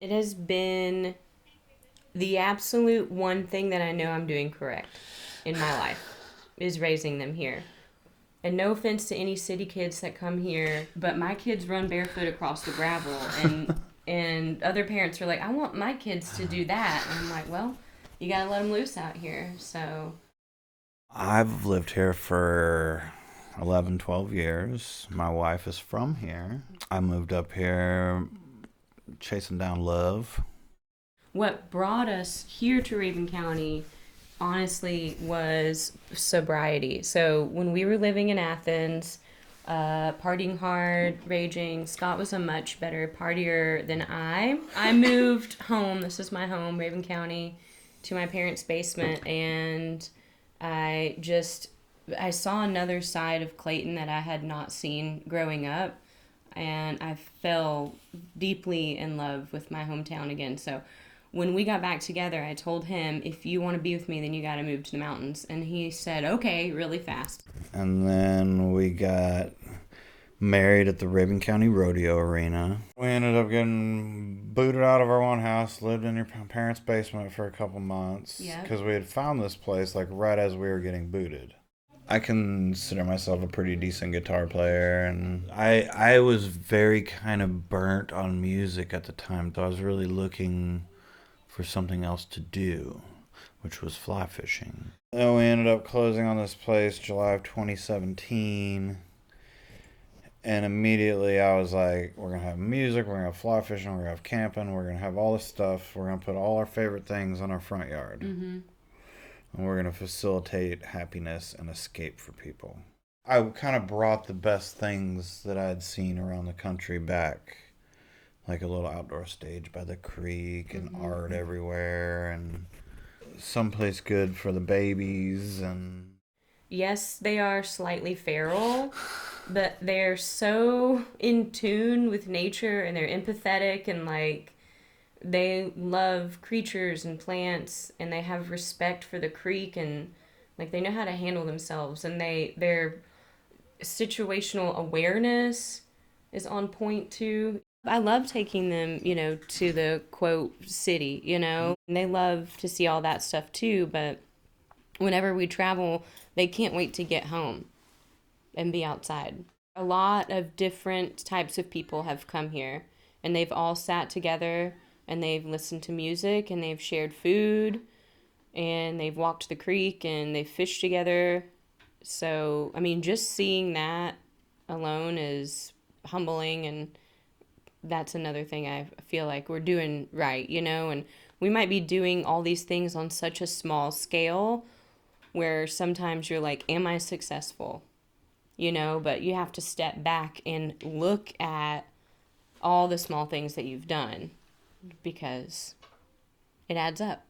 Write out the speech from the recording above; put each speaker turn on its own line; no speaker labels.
It has been the absolute one thing that I know I'm doing correct in my life is raising them here. And no offense to any city kids that come here, but my kids run barefoot across the gravel, and other parents are like, I want my kids to do that. And I'm like, well, you gotta let them loose out here. So
I've lived here for 11, 12 years. My wife is from here. I moved up here chasing down love.
what brought us here to Rabun County honestly was sobriety. So when we were living in Athens, partying hard, raging, Scott was a much better partier than I. I moved home. This is my home, Rabun County, to my parents' basement, and I just I saw another side of Clayton that I had not seen growing up, and I fell deeply in love with my hometown again. So when we got back together, I told him, if you want to be with me, then you got to move to the mountains. And he said, okay, really fast.
And then we got married at the Rabun County Rodeo Arena. We ended up getting booted out of our one house, lived in your parents' basement for a couple months.
Yep.
Because we had found this place like right as we were getting booted. I consider myself a pretty decent guitar player, and I was very kind of burnt on music at the time, so I was really looking for something else to do, which was fly fishing. Then we ended up closing on this place July of 2017. And immediately I was like, we're going to have music, we're going to have fly fishing, we're going to have camping, we're going to have all this stuff. We're going to put all our favorite things on our front yard.
Mm-hmm.
And we're going to facilitate happiness and escape for people. I kind of brought the best things that I had seen around the country back. Like a little outdoor stage by the creek and art everywhere and someplace good for the babies. And
Yes, they are slightly feral, but they're so in tune with nature, and they're empathetic, and like they love creatures and plants, and they have respect for the creek, and like they know how to handle themselves, and their situational awareness is on point too. I love taking them, to the quote city, and they love to see all that stuff too, but whenever we travel, they can't wait to get home and be outside. A lot of different types of people have come here, and they've all sat together and they've listened to music and they've shared food and they've walked the creek and they've fished together. So, I mean, just seeing that alone is humbling, and that's another thing I feel like we're doing right, and we might be doing all these things on such a small scale where sometimes you're like, am I successful? But you have to step back and look at all the small things that you've done because it adds up.